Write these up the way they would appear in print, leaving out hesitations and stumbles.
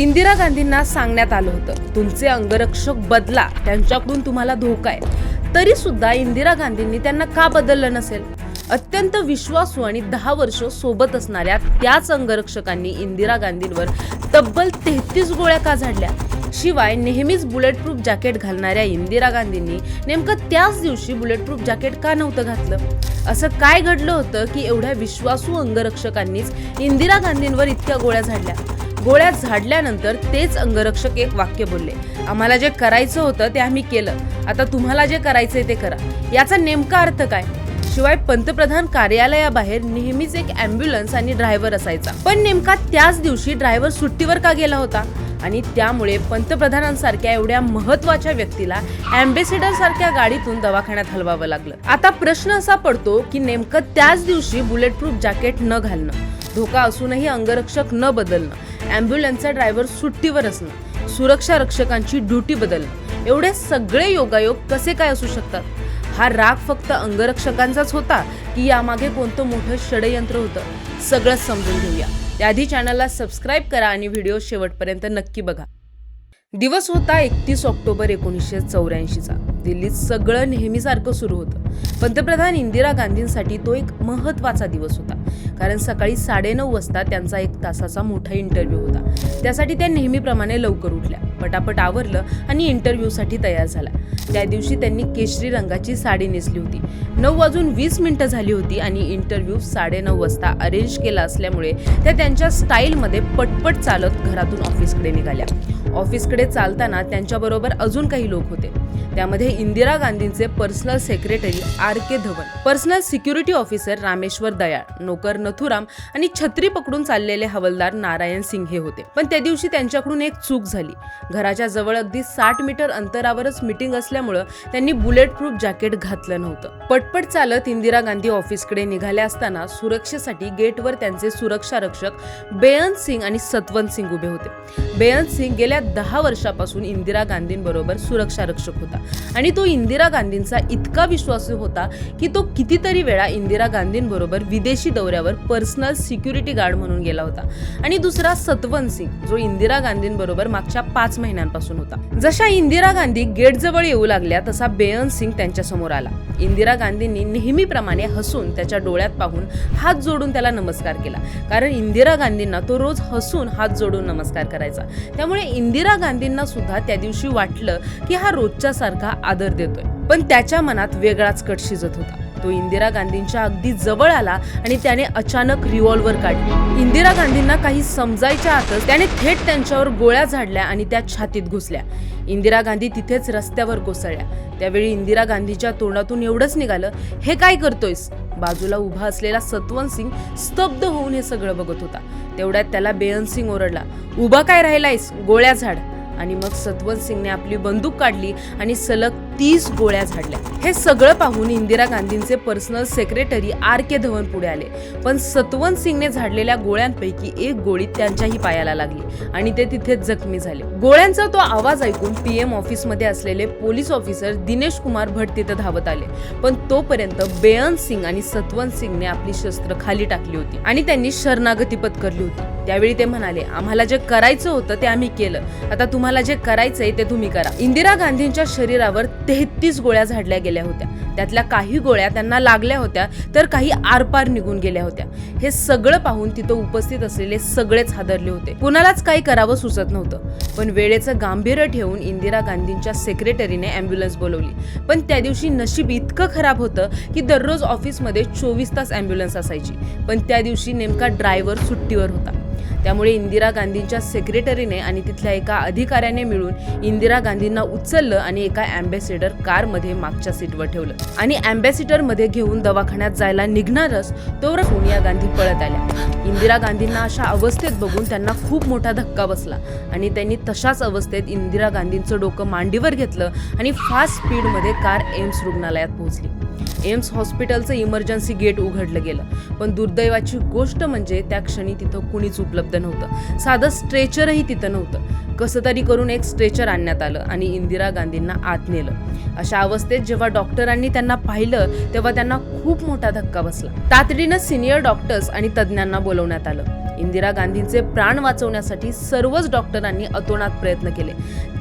इंदिरा गांधींना सांगण्यात आलं होतं तुमचे अंगरक्षक बदला, त्यांच्याकडून तुम्हाला धोका आहे. तरी सुद्धा इंदिरा गांधींनी त्यांना का बदललं नसेल? अत्यंत विश्वासू आणि 10 वर्ष सोबत असणाऱ्या त्याच अंगरक्षकांनी इंदिरा गांधींवर तब्बल 33 गोळ्या का झाडल्या? शिवाय नेहमीच बुलेट प्रूफ जॅकेट घालणाऱ्या इंदिरा गांधींनी नेमकं त्याच दिवशी बुलेट प्रूफ जॅकेट का नव्हतं घातलं? असं काय घडलं होतं की एवढ्या विश्वासू अंगरक्षकांनीच इंदिरा गांधींवर इतक्या गोळ्या झाडल्या? गोळ्या झाडल्यानंतर तेच अंगरक्षक एक वाक्य बोलले, आम्हाला जे करायचं होतं ते आम्ही केलं, आता तुम्हाला जे करायचंय ते करा. याचा नेमका अर्थ काय? शिवाय पंतप्रधान कार्यालयाबाहेर नेहमीच एक ॲम्ब्युलन्स आणि ड्रायव्हर असायचा, पण नेमका त्याच दिवशी ड्रायव्हर सुट्टीवर का गेला होता? आणि त्यामुळे पंतप्रधानांसारख्या एवढ्या महत्वाच्या व्यक्तीला अँबॅसेडर सारख्या गाडीतून दवाखान्यात हलवावं लागलं. आता प्रश्न असा पडतो की नेमकं त्याच दिवशी बुलेट प्रूफ जॅकेट न घालणं, धोका असूनही अंगरक्षक न बदलणं, ॲम्ब्युलन्सचा ड्रायव्हर सुट्टीवर असणं, सुरक्षा रक्षकांची ड्युटी बदलणं, एवढे सगळे योगायोग कसे काय असू शकतात? हा राग फक्त अंगरक्षकांचाच होता की यामागे कोणतं मोठं षडयंत्र होतं? सगळं समजून घेऊया. त्याआधी चॅनलला सबस्क्राईब करा आणि व्हिडिओ शेवटपर्यंत नक्की बघा. दिवस होता 31 ऑक्टोबर 1984चा. दिल्लीत सगळं नेहमीसारखं सुरू होतं. पंतप्रधान इंदिरा गांधींसाठी तो एक महत्त्वाचा दिवस होता, कारण सकाळी 9:30 वाजता त्यांचा 1 तासाचा मोठा इंटरव्ह्यू होता. त्यासाठी त्या नेहमीप्रमाणे लवकर उठल्या, पटापट आवरलं आणि इंटरव्ह्यूसाठी तयार झाल्या. त्या दिवशी त्यांनी केशरी रंगाची साडी नेसली होती. 9:20 झाली होती आणि इंटरव्ह्यू 9:30 वाजता अरेंज केला असल्यामुळे त्या त्यांच्या स्टाईलमध्ये पटपट चालत घरातून ऑफिसकडे निघाल्या. ऑफिसकडे चालताना त्यांच्याबरोबर अजून काही लोक होते. त्यामध्ये इंदिरा गांधींचे personal secretary RK Dhawan, personal security officer Rameshwar Dayal, नोकर नथुराम आणि छत्री पकडून चाललेले हवालदार नारायण सिंग हे होते. पण त्या दिवशी त्यांच्याकडून एक चूक झाली. घराच्या जवळ अगदी 60 मीटर अंतरावरच मीटिंग असल्यामुळे त्यांनी बुलेट प्रूफ जॅकेट घातलं नव्हतं. पटपट चालत इंदिरा गांधी ऑफिसकडे निघाल्या असताना सुरक्षेसाठी गेटवर त्यांचे सुरक्षा रक्षक बेअंत सिंग आणि सतवंत सिंग उभे होते. बेअंत सिंग गेल्या 10 वर्षापासून इंदिरा गांधींबरोबर सुरक्षा रक्षक होता आणि तो इंदिरा गांधींचा इतका विश्वासू होता की तो कितीतरी वेळा इंदिरा गांधींबरोबर विदेशी दौऱ्यावर पर्सनल सिक्युरिटी गार्ड म्हणून गेला होता. आणि दुसरा सतवंत सिंग, जो इंदिरा गांधींबरोबर मागच्या 5 महिन्यांपासून होता. जशा इंदिरा गांधी गेटजवळ येऊ लागल्या तसा बेअंत सिंग त्यांच्या समोर आला. इंदिरा गांधींनी नेहमीप्रमाणे हसून त्याच्या डोळ्यात पाहून हात जोडून त्याला नमस्कार केला, कारण इंदिरा गांधींना तो रोज हसून हात जोडून नमस्कार करायचा. त्यामुळे इंदिरा गांधींना सुद्धा त्या दिवशी वाटलं की हा रोजच्या सारखा आदर देतोय. पण त्याच्या मनात वेगळाच कट शिजत होता. तो इंदिरा गांधींच्या अगदी जवळ आला आणि त्याने अचानक रिव्हॉल्वर काढली. इंदिरा गांधींना काही समजायच्या आतच त्याने थेट त्यांच्यावर गोळ्या झाडल्या आणि त्या छातीत घुसल्या. इंदिरा गांधी तिथेच रस्त्यावर कोसळल्या. त्यावेळी इंदिरा गांधीच्या तोंडातून एवढंच निघालं, हे काय करतोयस? बाजूला उभा असलेला सतवंत सिंग स्तब्ध होऊन हे सगळं बघत होता. तेवढ्यात त्याला बेअंत सिंग ओरडला, उभा काय राहिलायस, गोळ्या झाड. आणि मग सतवंत सिंगने आपली बंदूक काढली आणि सलग 30 गोळ्या झाडल्या. हे सगळं पाहून इंदिरा गांधींचे पर्सनल सेक्रेटरी RK धवन पुढे आले, पण सतवंत सिंगने झाडलेल्या गोळ्यांपैकी एक गोळी त्यांच्याही पायाला लागली आणि ते तिथेच जखमी झाले. गोळ्यांचा तो आवाज ऐकून PM ऑफिसमध्ये असलेले पोलीस ऑफिसर दिनेश कुमार भट्ट तिथे धावत आले. पण तोपर्यंत बेअंत सिंग आणि सतवंत सिंगने आपली शस्त्र खाली टाकली होती आणि त्यांनी शरणागती पत्करली होती. त्यावेळी ते म्हणाले, आम्हाला जे करायचं होतं ते आम्ही केलं, आता तुम्हाला जे करायचंय ते तुम्ही करा. इंदिरा गांधींच्या शरीरावर 33 गोळ्या झाडल्या गेल्या होत्या. त्यातल्या काही गोळ्या त्यांना लागल्या होत्या तर काही आरपार निघून गेल्या होत्या. हे सगळं पाहून तिथं उपस्थित असलेले सगळेच हादरले होते. कुणालाच काही करावं सुचत नव्हतं. पण वेळेचं गांभीर्य ठेवून इंदिरा गांधींच्या सेक्रेटरीने ॲम्ब्युलन्स बोलवली. पण त्या दिवशी नशीब इतकं खराब होतं की दररोज ऑफिसमध्ये 24 तास ॲम्ब्युलन्स असायची, पण त्या दिवशी नेमका ड्रायव्हर सुट्टीवर होता. त्यामुळे इंदिरा गांधींच्या सेक्रेटरीने आणि तिथल्या एका अधिकाऱ्याने मिळून इंदिरा गांधींना उचललं आणि एका अँबॅसेडर कारमध्ये मागच्या सीटवर ठेवलं आणि अँबॅसेडर मध्ये घेऊन दवाखान्यात जायला निघणारच तोवर सोनिया गांधी पळत आल्या. इंदिरा गांधींना अशा अवस्थेत बघून त्यांना खूप मोठा धक्का बसला आणि त्यांनी तशाच अवस्थेत इंदिरा गांधींचं डोकं मांडीवर घेतलं आणि फास्ट स्पीडमध्ये कार एम्स रुग्णालयात पोहोचली. एम्स हॉस्पिटलचं इमर्जन्सी गेट उघडलं गेलं, पण दुर्दैवाची गोष्ट म्हणजे त्या क्षणी तिथं कुणीच उपलब्ध नव्हतं. साधं स्ट्रेचरही तिथं नव्हतं. कसं तरी करून एक स्ट्रेचर आणण्यात आलं आणि इंदिरा गांधींना आत नेलं. अशा अवस्थेत जेव्हा डॉक्टरांनी त्यांना पाहिलं तेव्हा त्यांना खूप मोठा धक्का बसला. तातडीनं सिनियर डॉक्टर्स आणि तज्ज्ञांना बोलवण्यात आलं. इंदिरा गांधींचे प्राण वाचवण्यासाठी सर्वच डॉक्टरांनी अतोनात प्रयत्न केले.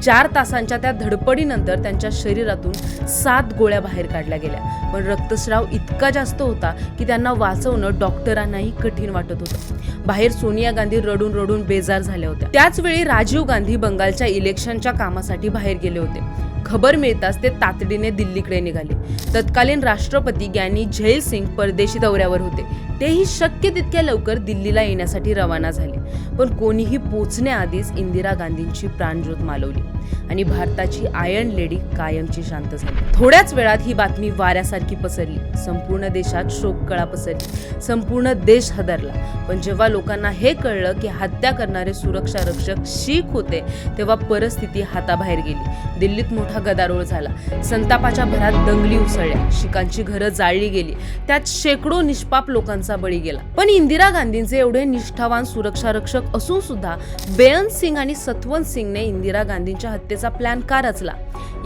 4 तासांच्या त्या धडपडीनंतर त्यांच्या शरीरातून 7 गोळ्या बाहेर काढल्या गेल्या, पण रक्तस्राव इतका जास्त होता की त्यांना वाचवणं डॉक्टरांनाही कठीण वाटत होतं. बाहेर सोनिया गांधी रडून रडून बेजार झाल्या होत्या. त्याच वेळी राजीव गांधी बंगालच्या इलेक्शनच्या कामासाठी बाहेर गेले होते. खबर मिळताच ते तातडीने दिल्लीकडे निघाले. तत्कालीन राष्ट्रपती ग्यानी झैल सिंग परदेशी दौऱ्यावर होते. तेही शक्य तितक्या लवकर दिल्लीला येण्यासाठी रवाना झाले, पण कोणीही पोचण्याआधीच इंदिरा गांधींची प्राणज्योत मालवली आणि भारताची आयर्न लेडी कायमची शांत झाली. थोड्याच वेळात ही बातमी वाऱ्यासारखी पसरली. संपूर्ण देशात शोककळा पसरली. संपूर्ण देश हादरला. पण जेव्हा लोकांना हे कळलं की हत्या करणारे सुरक्षा रक्षक शीख होते तेव्हा परिस्थिती हाताबाहेर गेली. दिल्लीत मोठा गदारोळ झाला. संतापाच्या भरात दंगली उसळल्या. शीखांची घरं जाळली गेली. त्यात शेकडो निष्पाप लोकांचा बळी गेला. पण इंदिरा गांधींचे एवढे निष्ठावान सुरक्षा रक्षक असून सुद्धा बेअंत सिंग आणि सतवंत सिंगने इंदिरा गांधींच्या हत्येचा प्लॅन का रचला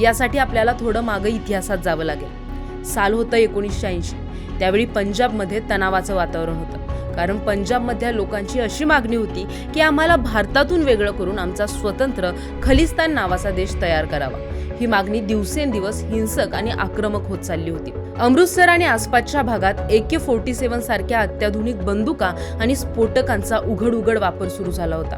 यासाठी आपल्याला थोडं मागे इतिहासात जावं लागेल. साल होतं 1980. त्यावेळी पंजाबमध्ये तणावाचं वातावरण होतं, कारण पंजाबमधल्या लोकांची अशी मागणी होती की आम्हाला भारतातून वेगळं करून आमचा स्वतंत्र खलिस्तान नावाचा देश तयार करावा. ही मागणी दिवसेंदिवस हिंसक आणि आक्रमक होत चालली होती. अमृतसर आणि आसपासच्या भागात AK-47 सारख्या अत्याधुनिक बंदुका आणि स्फोटकांचा उघड वापर सुरू झाला होता.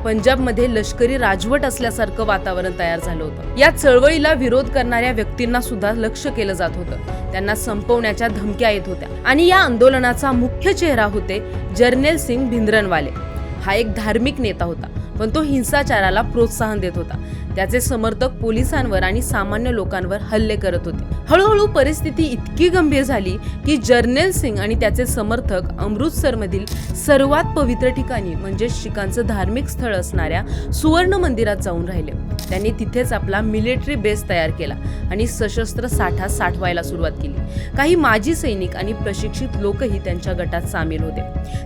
पंजाबमध्ये लष्करी राजवट असल्यासारखं वातावरण तयार झालं होतं. या चळवळीला विरोध करणाऱ्या व्यक्तींना सुद्धा लक्ष केलं जात होतं. त्यांना संपवण्याच्या धमक्या येत होत्या आणि या आंदोलनाचा मुख्य चेहरा होते जर्नेल सिंग भिंद्रनवाले. हा एक धार्मिक नेता होता, पण तो हिंसाचाराला प्रोत्साहन देत होता. त्याचे समर्थक पोलिसांवर आणि सामान्य लोकांवर हल्ले करत होते. हळूहळू परिस्थिती इतकी गंभीर झाली की जर्नेल सिंग आणि त्याचे समर्थक अमृतसरमधील सर्वात पवित्र ठिकाणी म्हणजे शीखांचं धार्मिक स्थळ असणाऱ्या सुवर्ण मंदिरात जाऊन राहिले. त्यांनी तिथेच आपला मिलिटरी बेस तयार केला आणि सशस्त्र साठा साठवायला सुरुवात केली. काही माजी सैनिक आणि प्रशिक्षित लोकही त्यांच्या गटात सामील होते.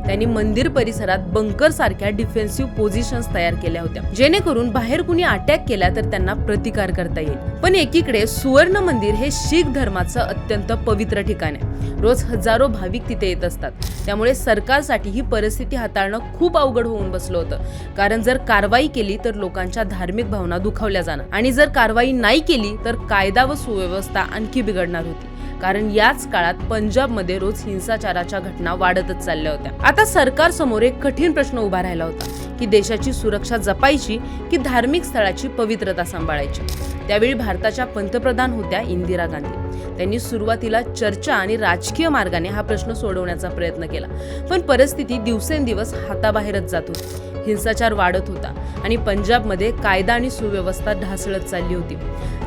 त्यांनी मंदिर परिसरात बंकर सारख्या डिफेन्सिव्ह पोझिशन्स तयार केल्या होत्या, जेणेकरून बाहेर कुणी अटॅक केला तर त्यांना प्रतिकार करता येईल. पण एकीकडे सुवर्ण मंदिर हे शीख धर्माचं अत्यंत पवित्र ठिकाण आहे. रोज हजारो भाविक तिथे येत असतात. त्यामुळे सरकारसाठी ही परिस्थिती हाताळणं खूप अवघड होऊन बसलं होतं, कारण जर कारवाई केली तर लोकांच्या धार्मिक भावना दुखावल्या जाणार आणि जर कारवाई नाही केली तर कायदा व सुव्यवस्था आणखी बिघडणार होती. कारण याच काळात पंजाबमध्ये रोज हिंसाचाराच्या घटना वाढतच चालल्या होत्या. आता सरकार समोर एक कठीण प्रश्न उभा राहिला होता की देशाची सुरक्षा जपायची की धार्मिक स्थळाची पवित्रता सांभाळायची. त्यावेळी भारताच्या पंतप्रधान होत्या इंदिरा गांधी. त्यांनी सुरुवातीला चर्चा आणि राजकीय मार्गाने हा प्रश्न सोडवण्याचा प्रयत्न केला, पण परिस्थिती दिवसेंदिवस हाताबाहेरच जात होती. हिंसाचार वाढत होता आणि पंजाबमध्ये कायदा आणि सुव्यवस्था ढासळत चालली होती.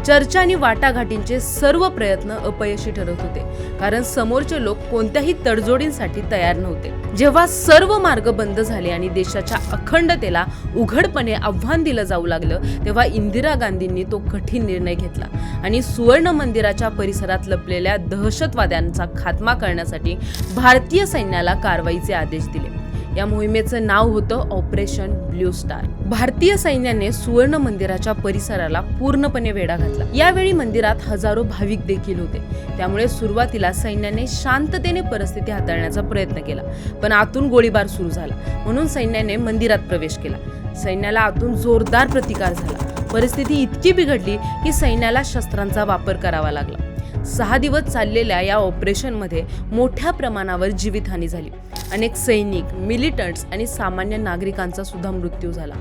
चर्चा आणि वाटाघाटींचे सर्व प्रयत्न अपयशी ठरत होते, कारण समोरचे लोक कोणत्याही तडजोडींसाठी तयार नव्हते. जेव्हा सर्व मार्ग बंद झाले आणि देशाच्या अखंडतेला उघडपणे आव्हान दिलं जाऊ लागलं, तेव्हा इंदिरा गांधींनी तो कठीण निर्णय घेतला आणि सुवर्ण मंदिराच्या परिसरात लपलेल्या दहशतवाद्यांचा खात्मा करण्यासाठी भारतीय सैन्याला कारवाईचे आदेश दिले. या मोहिमेचं नाव होतं ऑपरेशन ब्ल्यू स्टार. भारतीय सैन्याने सुवर्ण मंदिराच्या परिसराला पूर्णपणे वेढा घातला. यावेळी मंदिरात हजारो भाविक देखील होते. त्यामुळे सुरुवातीला सैन्याने शांततेने परिस्थिती हाताळण्याचा प्रयत्न केला, पण आतून गोळीबार सुरू झाला. म्हणून सैन्याने मंदिरात प्रवेश केला. सैन्याला आतून जोरदार प्रतिकार झाला. परिस्थिती इतकी बिघडली की सैन्याला शस्त्रांचा वापर करावा लागला. 6 दिवस चाललेल्या या ऑपरेशनमध्ये मोठ्या प्रमाणावर जीवितहानी झाली. अनेक सैनिक, मिलिटंट्स आणि सामान्य नागरिकांचा सुद्धा मृत्यू झाला.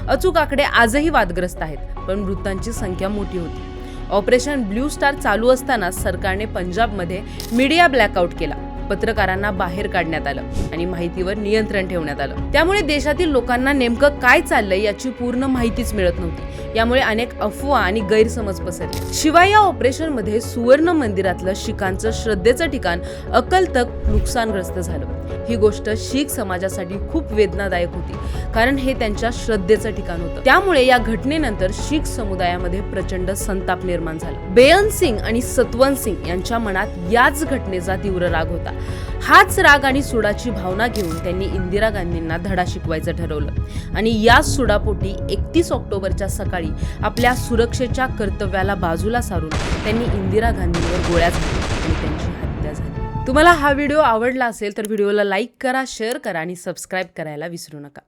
अचूक आकडे आजही वादग्रस्त आहेत, पण मृतांची संख्या मोठी होती. ऑपरेशन ब्ल्यू स्टार चालू असताना सरकारने पंजाबमध्ये मीडिया ब्लॅकआउट केला. पत्रकारांना बाहेर काढण्यात आलं आणि माहितीवर नियंत्रण ठेवण्यात आलं. त्यामुळे देशातील लोकांना नेमकं काय चाललंय याची पूर्ण माहितीच मिळत नव्हती. यामुळे अनेक अफवा आणि गैरसमज पसरले. शिवाय या ऑपरेशनमध्ये सुवर्ण मंदिरातलं शीखांचं श्रद्धेचं ठिकाण अकल तख्त नुकसानग्रस्त झालं. ही गोष्ट शीख समाजासाठी खूप वेदनादायक होती, कारण हे त्यांच्या श्रद्धेचं ठिकाण होतं. त्यामुळे या घटनेनंतर शीख समुदायामध्ये प्रचंड संताप निर्माण झाला. बेअंत सिंग आणि सतवंत सिंग यांच्या मनात याच घटनेचा तीव्र राग होता. हाच राग आणि सुडाची भावना घेऊन त्यांनी इंदिरा गांधींना धडा शिकवायचं ठरवलं आणि याच सुडापोटी 31 ऑक्टोबरच्या सकाळी आपल्या सुरक्षेच्या कर्तव्याला बाजूला सारून त्यांनी इंदिरा गांधींवर गोळ्या झाडल्या आणि त्यांची हत्या झाली. तुम्हाला हा व्हिडिओ आवडला असेल तर व्हिडिओला लाईक करा, शेअर करा आणि सबस्क्राईब करायला विसरू नका.